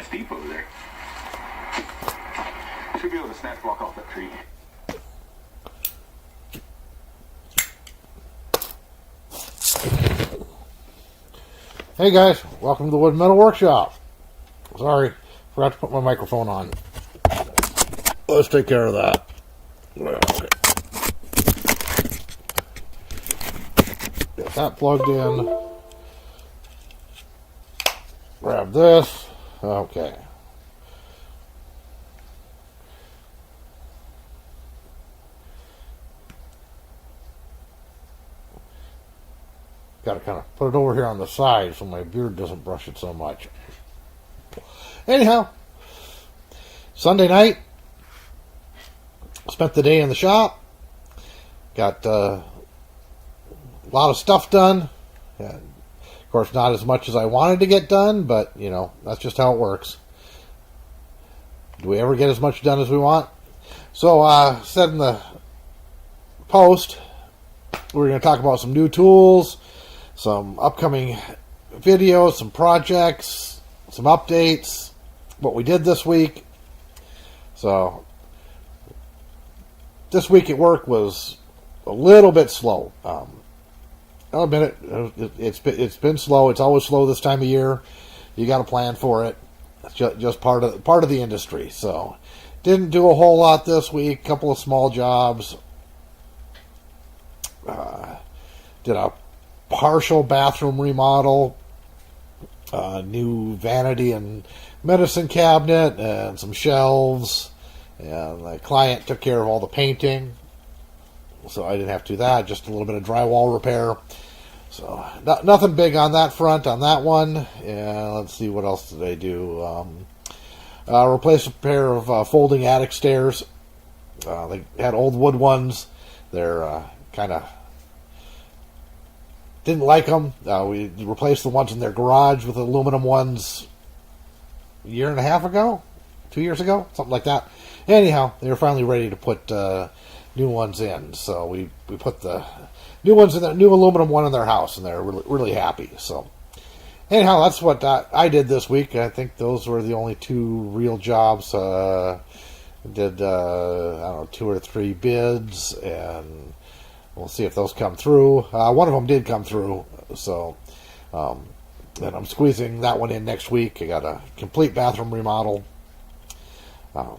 steep over there. Should be able to snap walk off that tree. Hey guys, welcome to the Wood Metal Workshop. Sorry, forgot to put my microphone on. Let's take care of that. Okay. Get that plugged in. Grab this. Okay. Got to kind of put it over here on the side so my beard doesn't brush it so much. Anyhow, Sunday night, spent the day in the shop. Got a lot of stuff done. And of course, not as much as I wanted to get done, but, you know, that's just how it works. Do we ever get as much done as we want? So, said in the post, we're going to talk about some new tools, some upcoming videos, some projects, some updates, what we did this week. So, this week at work was a little bit slow. I'll admit it, it's been slow. It's always slow this time of year. You got to plan for it. It's just part of the industry. So, didn't do a whole lot this week. Couple of small jobs. Did a partial bathroom remodel, new vanity and medicine cabinet, and some shelves. And the client took care of all the painting, so I didn't have to do that. Just a little bit of drywall repair. So nothing big on that front, on that one. And let's see, what else did I do? Replace a pair of folding attic stairs. They had old wood ones. They're kind of didn't like them. We replaced the ones in their garage with aluminum ones a year and a half ago, 2 years ago, something like that. Anyhow, they were finally ready to put new ones in. So we put the new ones in, the new aluminum one in their house, and they're really happy. So anyhow, that's what I did this week. I think those were the only two real jobs. Did I don't know, 2 or 3 bids, and we'll see if those come through. One of them did come through, so and I'm squeezing that one in next week. I got a complete bathroom remodel, but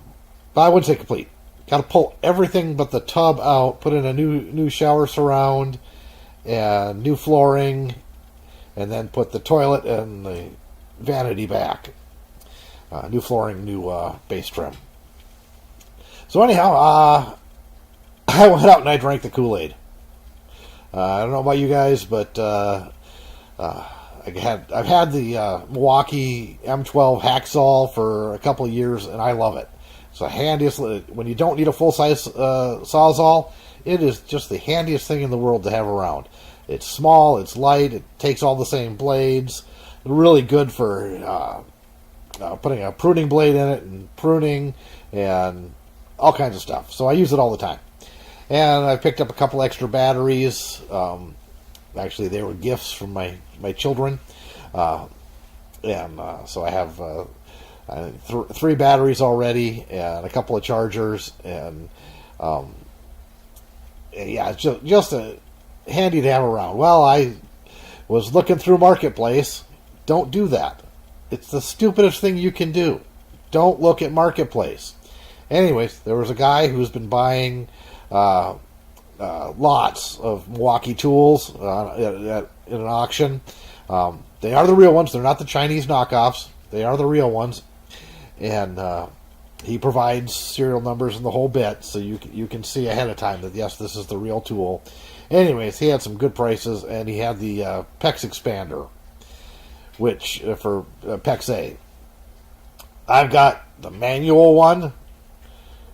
I wouldn't say complete. Got to pull everything but the tub out, put in a new shower surround, and new flooring, and then put the toilet and the vanity back. New flooring, new base trim. So anyhow, I went out and I drank the Kool-Aid. I don't know about you guys, but I've had the Milwaukee M12 hacksaw for a couple of years, and I love it. It's the handiest. When you don't need a full-size sawzall, it is just the handiest thing in the world to have around. It's small, it's light, it takes all the same blades. Really good for putting a pruning blade in it and pruning and all kinds of stuff. So I use it all the time. And I picked up a couple extra batteries. Actually, they were gifts from my children. So I have 3 batteries already and a couple of chargers. And yeah, it's just handy to have around. Well, I was looking through Marketplace. Don't do that. It's the stupidest thing you can do. Don't look at Marketplace. Anyways, there was a guy who's been buying lots of Milwaukee tools at an auction. They are the real ones. They're not the Chinese knockoffs. They are the real ones. And he provides serial numbers and the whole bit, so you can see ahead of time that, yes, this is the real tool. Anyways, he had some good prices, and he had the PEX expander, which for PEX A. I've got the manual one,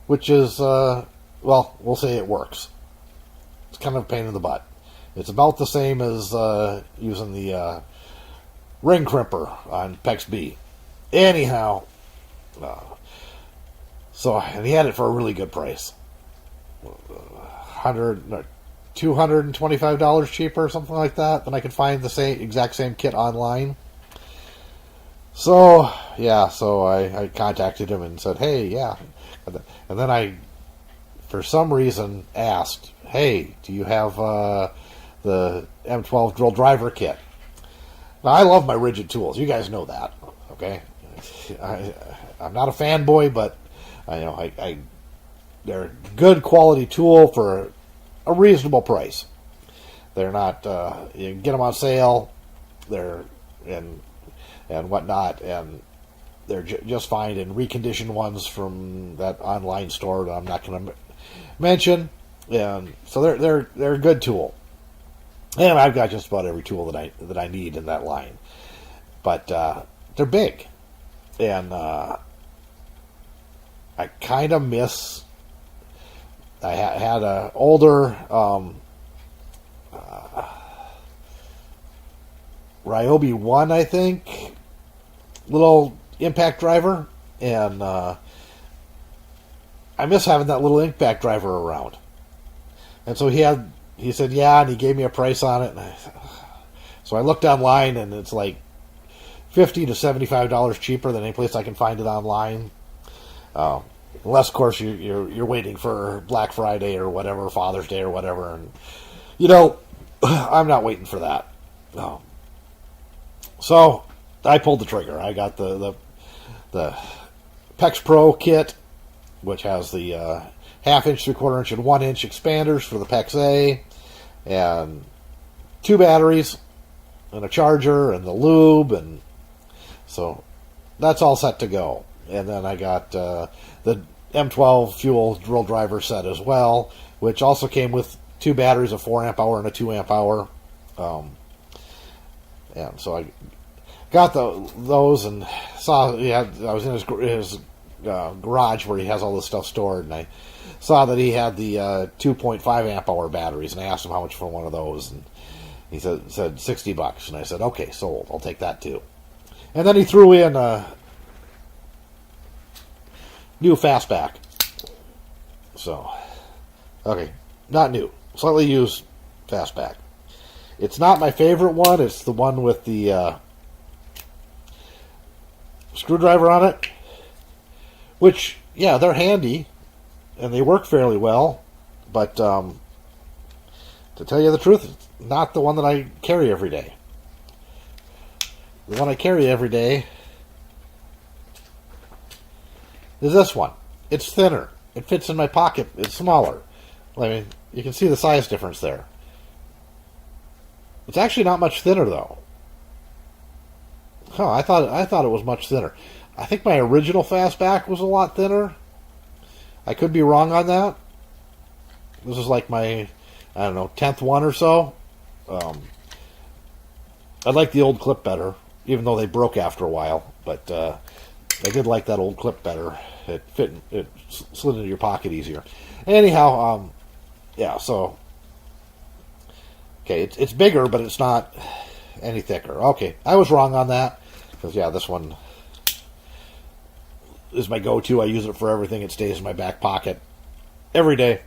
which is, well, we'll say it works. It's kind of a pain in the butt. It's about the same as using the ring crimper on PEX B. Anyhow, and he had it for a really good price. $225 cheaper or something like that than I could find the exact same kit online. So yeah, so I contacted him and said, hey, yeah, and then I, for some reason, asked, hey, do you have the M12 drill driver kit? Now, I love my rigid tools. You guys know that, okay? I'm not a fanboy, but they're a good quality tool for a reasonable price. They're not, you can get them on sale, they're, and whatnot, and they're just fine. And reconditioned ones from that online store that I'm not going to mention, and so they're a good tool. And I've got just about every tool that I need in that line, but they're big, and I kind of miss. I had a older Ryobi 1, I think, little impact driver, and I miss having that little impact driver around. And so he said, yeah, and he gave me a price on it. So I looked online, and it's like $50 to $75 cheaper than any place I can find it online. Unless, of course, you're waiting for Black Friday or whatever, Father's Day or whatever. And, I'm not waiting for that. No. So I pulled the trigger. I got the PEX Pro kit, which has the half-inch, three-quarter-inch, and 1-inch expanders for the PEX A, and 2 batteries, and a charger, and the lube, and so that's all set to go. And then I got the M12 fuel drill driver set as well, which also came with 2 batteries, a 4 amp hour and a 2 amp hour. And so I got those and saw. I was in his garage where he has all this stuff stored, and I saw that he had the 2.5 amp hour batteries, and I asked him how much for one of those, and he said $60, and I said, okay, sold. I'll take that too. And then he threw in a new fastback. So, okay, not new, slightly used fastback. It's not my favorite one. It's the one with the screwdriver on it, which, yeah, they're handy and they work fairly well, but to tell you the truth, it's not the one that I carry every day. The one I carry every day is this one. It's thinner. It fits in my pocket. It's smaller. I mean, you can see the size difference there. It's actually not much thinner, though. I thought it was much thinner. I think my original fastback was a lot thinner. I could be wrong on that. This is like my, 10th one or so. I like the old clip better, even though they broke after a while. But I did like that old clip better. It slid into your pocket easier. Anyhow, yeah, so... Okay, it's bigger, but it's not any thicker. Okay, I was wrong on that. Because, yeah, this one is my go-to. I use it for everything. It stays in my back pocket every day.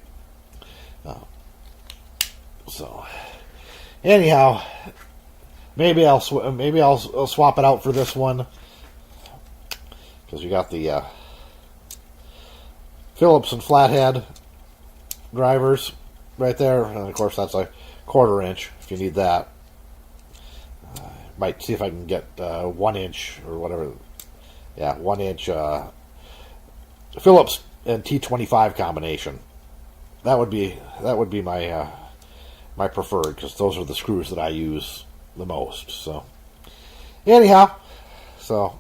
So, anyhow, maybe I'll swap it out for this one. Because you got the Phillips and flathead drivers right there. And, of course, that's a 1/4 inch if you need that. Might see if I can get 1 inch or whatever. Yeah, 1 inch Phillips and T25 combination. That would be my my preferred, because those are the screws that I use the most. So anyhow, so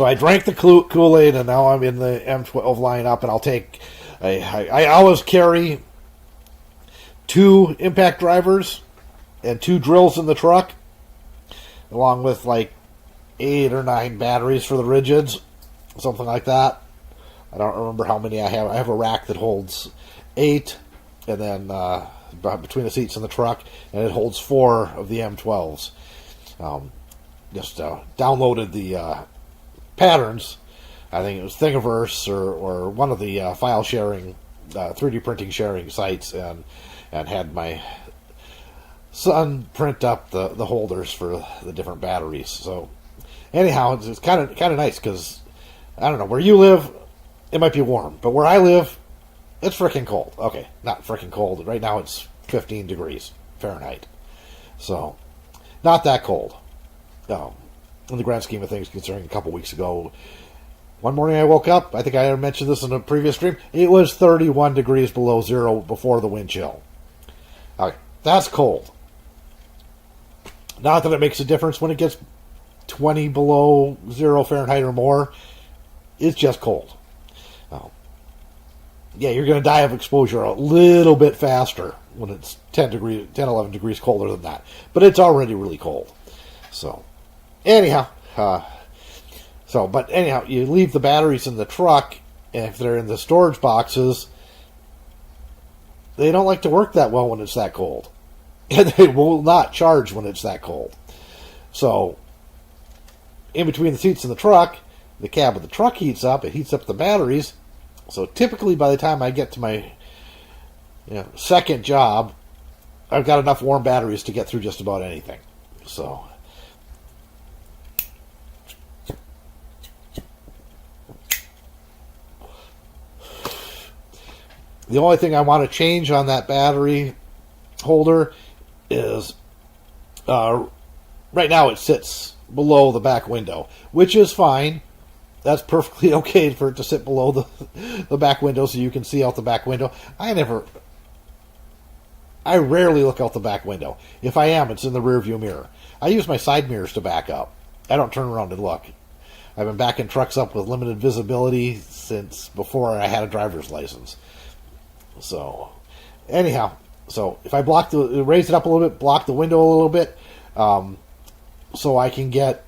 I drank the Kool-Aid, and now I'm in the M12 lineup, and I'll take. I always carry 2 impact drivers and 2 drills in the truck, along with like 8 or 9 batteries for the rigids, something like that. I don't remember how many I have. I have a rack that holds 8, and then between the seats in the truck, and it holds 4 of the M12s. Just downloaded the patterns. I think it was Thingiverse or one of the file sharing, 3D printing sharing sites, and had my son print up the holders for the different batteries. So anyhow, it's kind of nice because I don't know where you live, it might be warm, but where I live, it's freaking cold. Okay, not freaking cold. Right now it's 15 degrees Fahrenheit, so not that cold. In the grand scheme of things, considering a couple weeks ago, one morning I woke up, I think I mentioned this in a previous stream, it was 31 degrees below zero before the wind chill. Okay, that's cold. Not that it makes a difference when it gets 20 below zero Fahrenheit or more. It's just cold. Yeah, you're going to die of exposure a little bit faster when it's 10, 11 degrees colder than that. But it's already really cold. So, anyhow, you leave the batteries in the truck, and if they're in the storage boxes, they don't like to work that well when it's that cold. And they will not charge when it's that cold. So, in between the seats in the truck, the cab of the truck heats up, it heats up the batteries. So typically by the time I get to my second job, I've got enough warm batteries to get through just about anything. So the only thing I want to change on that battery holder is right now it sits below the back window, which is fine. That's perfectly okay for it to sit below the back window so you can see out the back window. I rarely look out the back window. If I am, it's in the rear view mirror. I use my side mirrors to back up. I don't turn around and look. I've been backing trucks up with limited visibility since before I had a driver's license. So, anyhow, if I raise it up a little bit, block the window a little bit, so I can get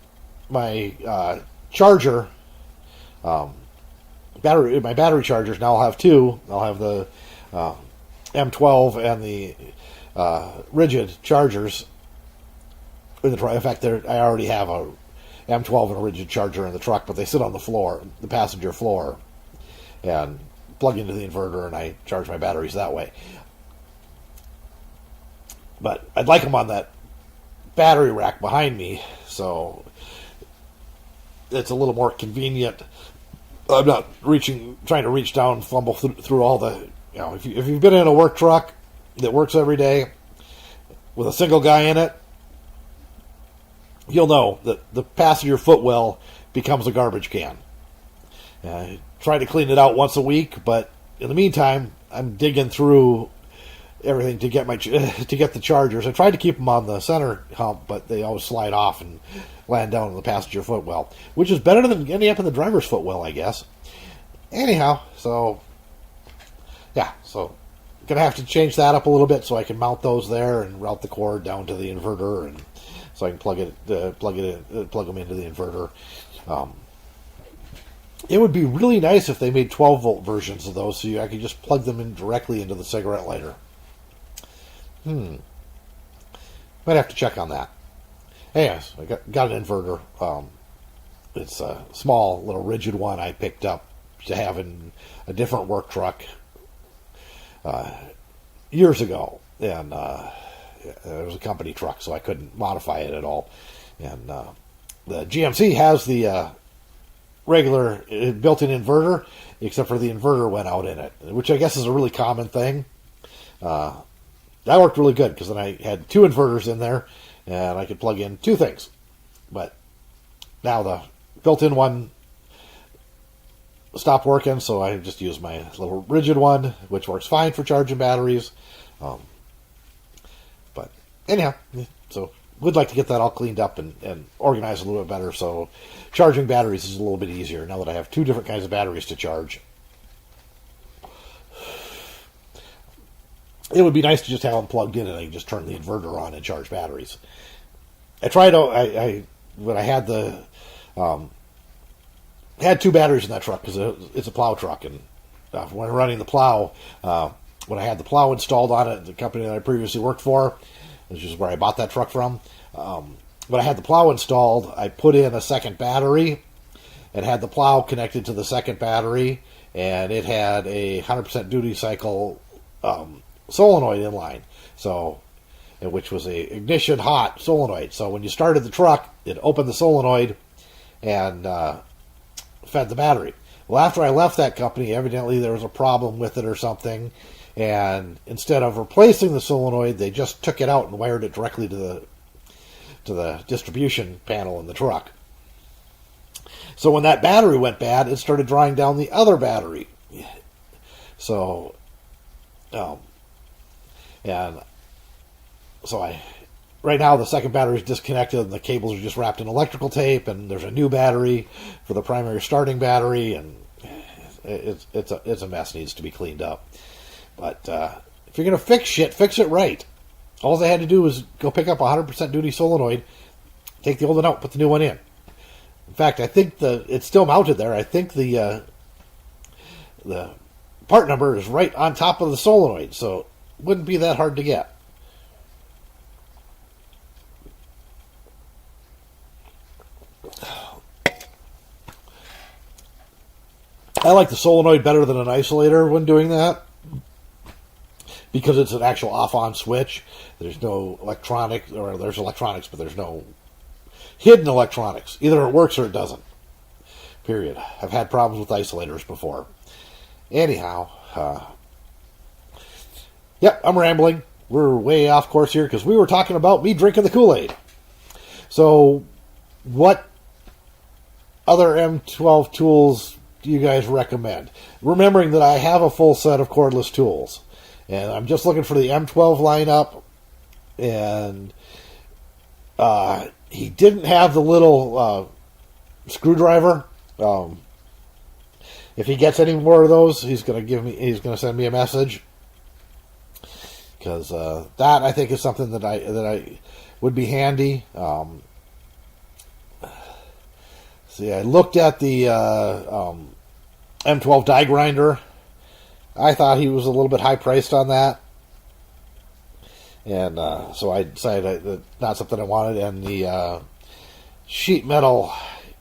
my charger. My battery chargers, now I'll have two. I'll have the M12 and the rigid chargers in the truck. In fact, I already have a M12 and a rigid charger in the truck, but they sit on the floor, the passenger floor, and plug into the inverter, and I charge my batteries that way. But I'd like them on that battery rack behind me, so it's a little more convenient. I'm not trying to reach down and fumble through all the, if you've been in a work truck that works every day with a single guy in it, you'll know that the passenger footwell becomes a garbage can. Try to clean it out once a week, but in the meantime, I'm digging through everything to get the chargers. I tried to keep them on the center hump, but they always slide off and land down on the passenger footwell, which is better than ending up in the driver's footwell, I guess. Anyhow, so gonna have to change that up a little bit so I can mount those there and route the cord down to the inverter, and so I can plug them into the inverter. It would be really nice if they made 12-volt versions of those, so I could just plug them in directly into the cigarette lighter. Might have to check on that. Anyways, I got an inverter. It's a small, little rigid one I picked up to have in a different work truck years ago. And it was a company truck, so I couldn't modify it at all. And the GMC has the regular built-in inverter, except for the inverter went out in it, which I guess is a really common thing. That worked really good because then I had two inverters in there and I could plug in two things. But now the built-in one stopped working, so I just use my little rigid one, which works fine for charging batteries. But anyhow, so would like to get that all cleaned up and organized a little bit better, so charging batteries is a little bit easier now that I have two different kinds of batteries to charge. It would be nice to just have them plugged in and I can just turn the inverter on and charge batteries. I tried. When I had had two batteries in that truck because it's a plow truck, and when running the plow, when I had the plow installed on it, the company that I previously worked for, which is where I bought that truck from. When I had the plow installed, I put in a second battery and had the plow connected to the second battery, and it had a 100% duty cycle solenoid inline. So which was a ignition hot solenoid. So when you started the truck, it opened the solenoid and fed the battery. Well, after I left that company, evidently there was a problem with it or something, and instead of replacing the solenoid, they just took it out and wired it directly to the distribution panel in the truck. So when that battery went bad, it started drawing down the other battery. So, and so right now the second battery is disconnected and the cables are just wrapped in electrical tape, and there's a new battery for the primary starting battery, and it's a mess. Needs to be cleaned up. But if you're gonna fix shit, fix it right. All they had to do was go pick up a 100% duty solenoid, take the old one out, put the new one in. In fact, I think it's still mounted there. I think the part number is right on top of the solenoid, so it wouldn't be that hard to get. I like the solenoid better than an isolator when doing that, because it's an actual off-on switch. There's no electronic, or there's electronics, but there's no hidden electronics. Either it works or it doesn't. Period. I've had problems with isolators before. Anyhow, yep, I'm rambling. We're way off course here because we were talking about me drinking the Kool-Aid. So, what other M12 tools do you guys recommend? Remembering that I have a full set of cordless tools, and I'm just looking for the M12 lineup, and he didn't have the little screwdriver. If he gets any more of those, he's going to send me a message, because that I think is something that I would be handy. See, I looked at the M12 die grinder. I thought he was a little bit high priced on that, and so I decided that not something I wanted. And the sheet metal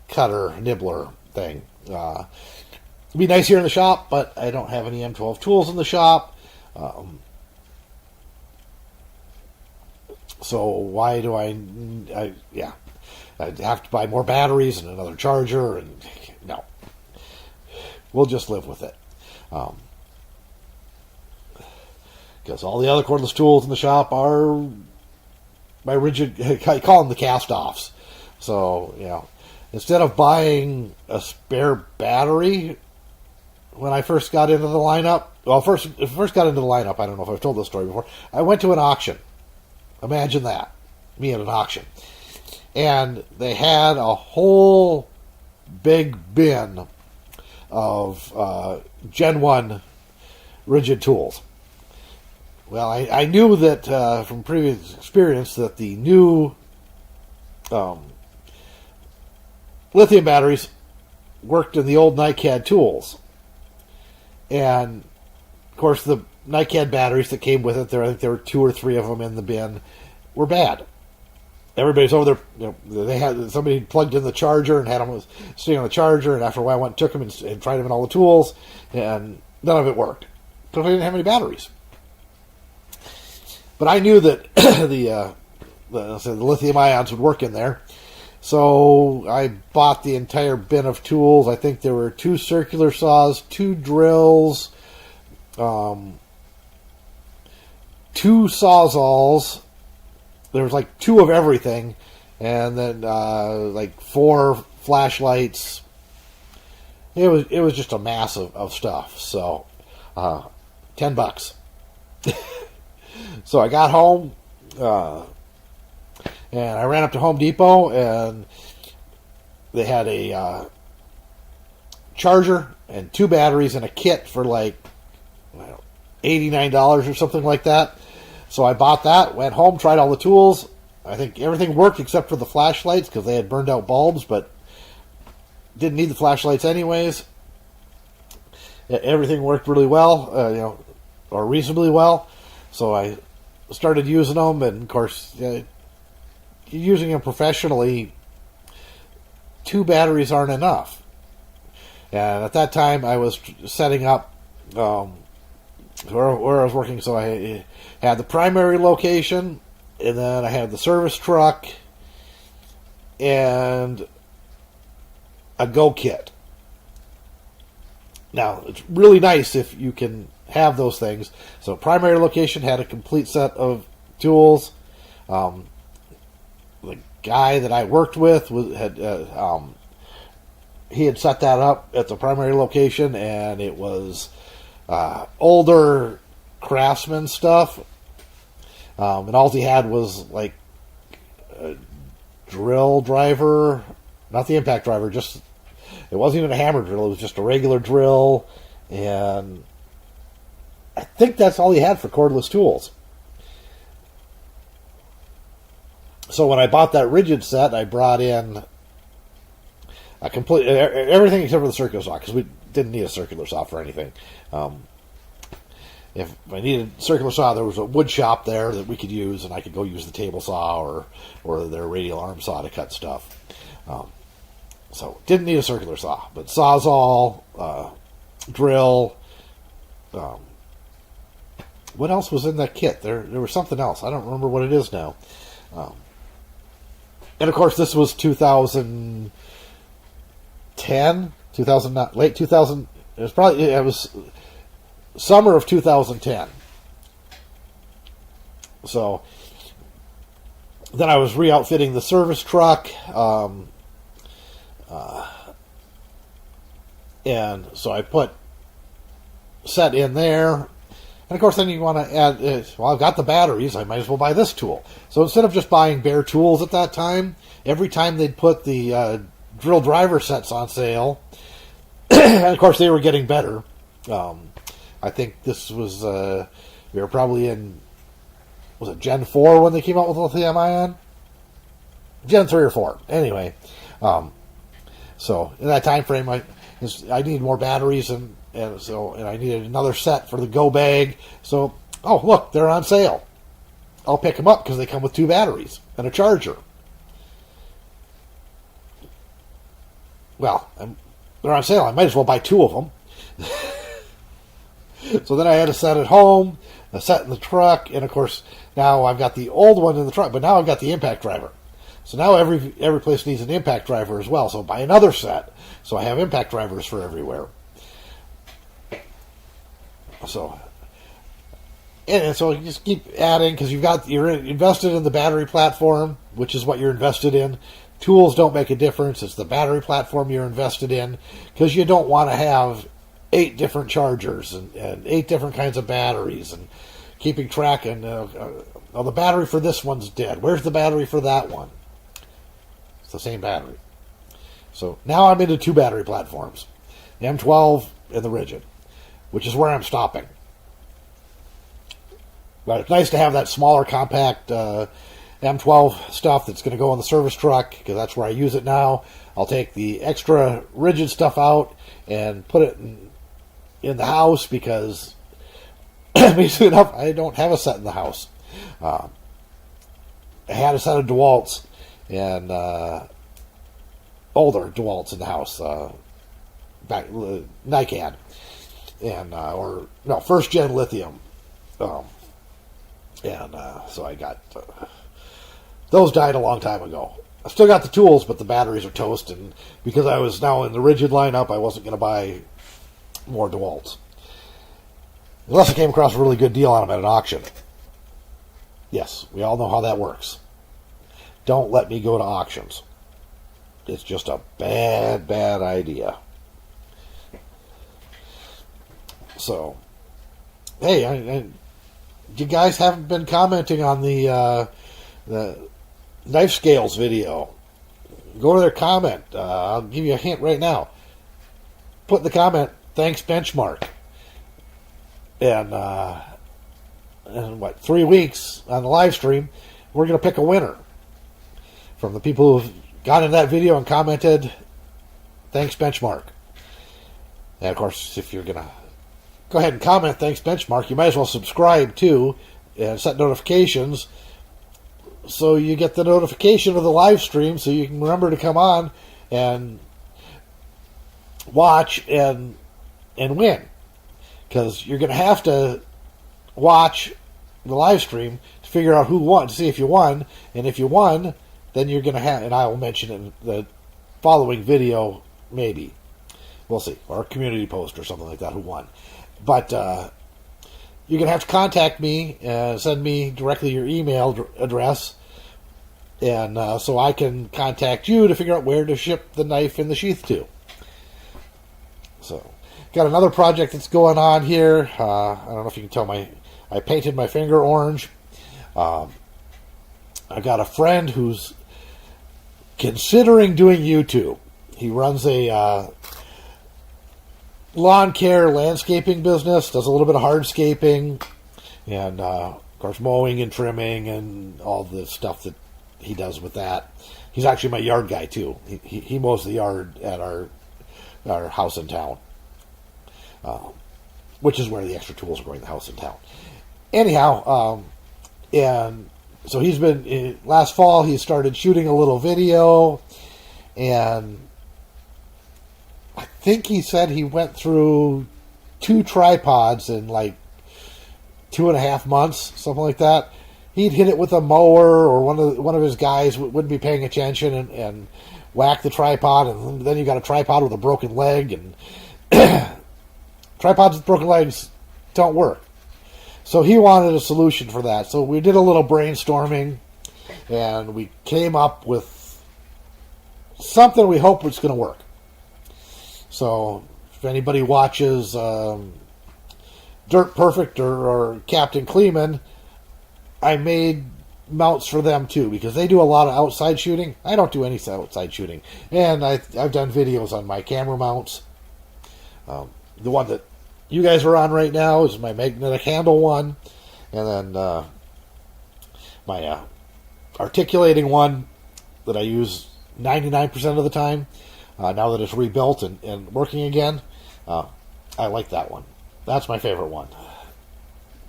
cutter nibbler thing. It'd be nice here in the shop, but I don't have any M12 tools in the shop. So why do I'd have to buy more batteries and another charger, and no. We'll just live with it. Because all the other cordless tools in the shop are my rigid, I call them the cast-offs. So, instead of buying a spare battery when I first got into the lineup, first got into the lineup, I don't know if I've told this story before, I went to an auction. Imagine that. Me at an auction. And they had a whole big bin of Gen 1 rigid tools. Well, I knew that from previous experience that the new lithium batteries worked in the old NiCad tools. And, of course, the NiCad batteries that came with it, I think there were 2 or 3 of them in the bin, were bad. Everybody's over there, they had somebody plugged in the charger and had them sitting on the charger, and after a while I went and took them and tried them in all the tools, and none of it worked. Because I didn't have any batteries. But I knew that the lithium ions would work in there. So I bought the entire bin of tools. I think there were 2 circular saws, 2 drills, 2 sawzalls. There was like 2 of everything, and then like 4 flashlights. It was just a mass of stuff. So $10. So I got home, and I ran up to Home Depot, and they had a charger and 2 batteries and a kit for like $89 or something like that. So I bought that, went home, tried all the tools. I think everything worked except for the flashlights because they had burned out bulbs, but didn't need the flashlights anyways. Everything worked really well, or reasonably well. So I started using them, and of course, using them professionally, 2 batteries aren't enough. And at that time, I was setting up where I was working, so I had the primary location, and then I had the service truck and a go kit. Now, it's really nice if you can have those things. So, primary location had a complete set of tools. The guy that I worked with he had set that up at the primary location, and it was older Craftsman stuff. And all he had was like a drill driver, not the impact driver, just it wasn't even a hammer drill, it was just a regular drill, and I think that's all he had for cordless tools. So when I bought that rigid set, I brought in a complete everything except for the circular saw, because we didn't need a circular saw for anything. If I needed a circular saw, there was a wood shop there that we could use, and I could go use the table saw or their radial arm saw to cut stuff. So didn't need a circular saw, but sawzall, drill. What else was in that kit? There was something else. I don't remember what it is now. And of course, this was 2010, 2009, late 2000. It was summer of 2010. So then I was re-outfitting the service truck. And so I put set in there. And of course, then you want to add, well, I've got the batteries, I might as well buy this tool. So instead of just buying bare tools at that time, every time they'd put the drill driver sets on sale, and of course they were getting better. I think this was, we were probably in, was it Gen 4 when they came out with lithium ion? Gen 3 or 4. Anyway, so in that time frame, I needed more batteries, and I needed another set for the go bag. So, oh look, they're on sale. I'll pick them up because they come with 2 batteries and a charger. Well, they're on sale. I might as well buy 2 of them. So then I had a set at home, a set in the truck, and of course now I've got the old one in the truck, but now I've got the impact driver. So now every place needs an impact driver as well. So buy another set. So I have impact drivers for everywhere. So, and so you just keep adding, because you're invested in the battery platform, which is what you're invested in. Tools don't make a difference. It's the battery platform you're invested in, because you don't want to have 8 different chargers and 8 different kinds of batteries and keeping track. And the battery for this one's dead. Where's the battery for that one? It's the same battery. So now I'm into 2 battery platforms, the M12 and the rigid, which is where I'm stopping. But it's nice to have that smaller, compact M12 stuff that's going to go on the service truck, because that's where I use it now. I'll take the extra rigid stuff out and put it in the house, because amazingly enough, I don't have a set in the house. I had a set of DeWalt's, and older DeWalt's in the house, back Nican, and first gen lithium, so I got those died a long time ago. I still got the tools, but the batteries are toast, and because I was now in the rigid lineup, I wasn't going to buy more DeWalt's unless I came across a really good deal on them at an auction. Yes, we all know how that works. Don't let me go to auctions. It's just a bad idea. So, hey, you guys haven't been commenting on the knife scales video. Go to their comment. I'll give you a hint right now. Put in the comment, thanks benchmark. And 3 weeks on the live stream, we're going to pick a winner from the people who've got in that video and commented, thanks benchmark. And of course, if you're going to go ahead and comment thanks benchmark, you might as well subscribe too and set notifications so you get the notification of the live stream, so you can remember to come on and watch and win. Because you're going to have to watch the live stream to figure out who won, to see if you won. And if you won, then you're going to have, and I will mention in the following video, maybe. We'll see. Or a community post or something like that, who won. But you're going to have to contact me, send me directly your email address, and so I can contact you to figure out where to ship the knife and the sheath to. So, got another project that's going on here. I don't know if you can tell I painted my finger orange. I got a friend who's considering doing YouTube. He runs a lawn care landscaping business, does a little bit of hardscaping, and of course mowing and trimming and all the stuff that he does with that. He's actually my yard guy too. He mows the yard at our house in town, which is where the extra tools are going, the house in town. Anyhow, and so he's been, last fall he started shooting a little video, and I think he said he went through 2 tripods in like 2.5 months, something like that. He'd hit it with a mower, or one of his guys wouldn't be paying attention and whack the tripod, and then you got a tripod with a broken leg, and tripods with broken legs don't work. So he wanted a solution for that. So we did a little brainstorming, and we came up with something we hope was going to work. So if anybody watches Dirt Perfect or Captain Kleeman, I made mounts for them too, because they do a lot of outside shooting. I don't do any outside shooting. And I've done videos on my camera mounts. The one that you guys are on right now is my magnetic handle one. And then my articulating one that I use 99% of the time. Now that it's rebuilt and working again, I like that one. That's my favorite one.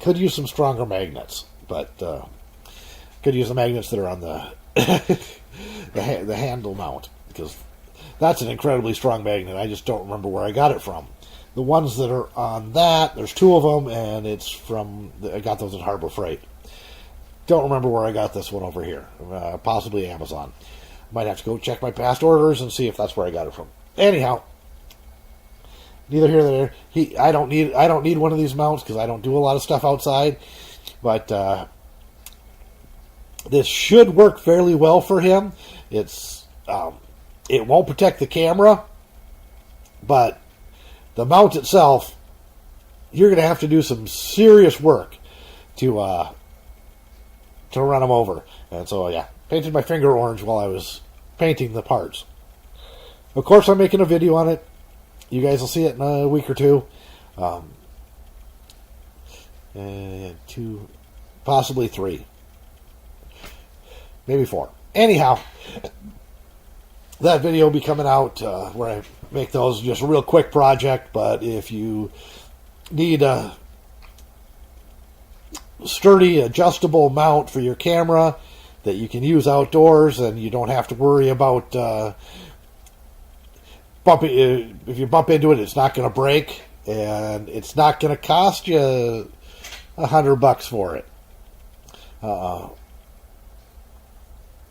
Could use some stronger magnets, but could use the magnets that are on the the handle mount, because that's an incredibly strong magnet. I just don't remember where I got it from. The ones that are on that, there's 2 of them, and it's from, I got those at Harbor Freight. Don't remember where I got this one over here. Possibly Amazon. Might have to go check my past orders and see if that's where I got it from. Anyhow, neither here nor there. I don't need one of these mounts because I don't do a lot of stuff outside. But this should work fairly well for him. It won't protect the camera, but the mount itself, you're going to have to do some serious work to run them over. And so, yeah, painted my finger orange while I was painting the parts. Of course, I'm making a video on it. You guys will see it in a week or 2. 2, possibly 3. Maybe 4. Anyhow, that video will be coming out where I make those, just a real quick project. But if you need a sturdy, adjustable mount for your camera that you can use outdoors, and you don't have to worry about bumping. If you bump into it, it's not going to break, and it's not going to cost you $100 for it.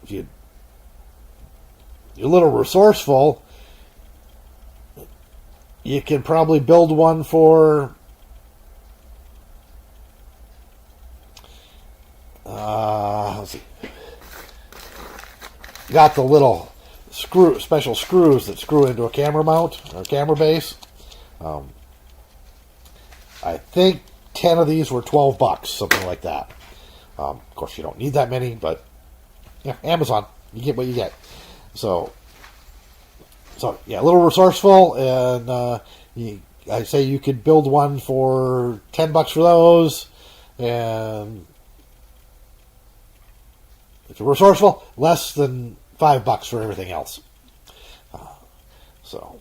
If you're a little resourceful, you can probably build one for let's see. Got the little special screws that screw into a camera mount or camera base. I think 10 of these were $12, something like that. Of course, you don't need that many, but yeah, Amazon, you get what you get. So yeah, a little resourceful, and I say you could build one for $10 for those, and if you're resourceful, less than $5 for everything else. So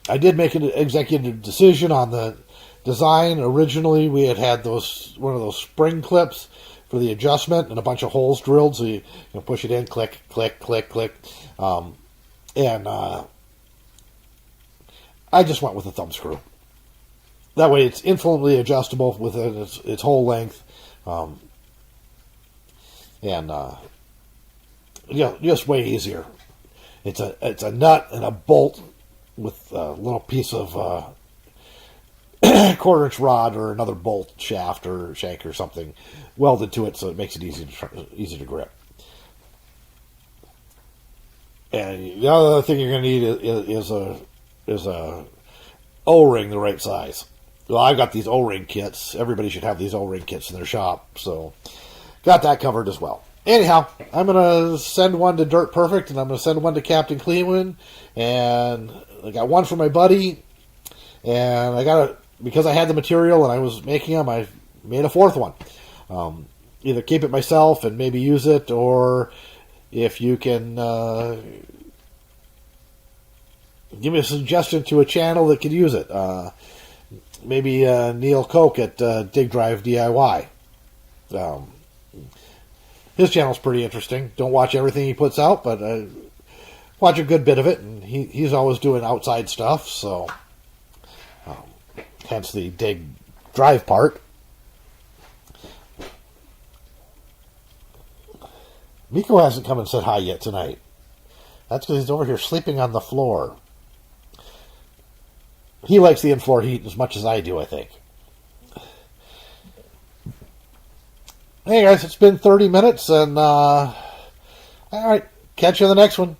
I did make an executive decision on the design. Originally, we had one of those spring clips for the adjustment and a bunch of holes drilled, so you can push it in, click, click, click, click. And I just went with a thumb screw. That way it's infinitely adjustable within its whole length. Just way easier. It's a nut and a bolt with a little piece of quarter-inch rod or another bolt shaft or shank or something welded to it, so it makes it easy to grip. And the other thing you're going to need is a O-ring the right size. Well, I've got these O-ring kits. Everybody should have these O-ring kits in their shop, so got that covered as well. Anyhow, I'm going to send one to Dirt Perfect, and I'm going to send one to Captain Cleveland, and I got one for my buddy, and I got it because I had the material and I was making them. I made a fourth one. Either keep it myself and maybe use it, or if you can give me a suggestion to a channel that could use it. Maybe Neil Koch at Dig Drive DIY. His channel's pretty interesting. Don't watch everything he puts out, but watch a good bit of it. And he's always doing outside stuff, so hence the Dig Drive part. Miko hasn't come and said hi yet tonight. That's because he's over here sleeping on the floor. He likes the in-floor heat as much as I do, I think. Hey guys, it's been 30 minutes, and all right, catch you in the next one.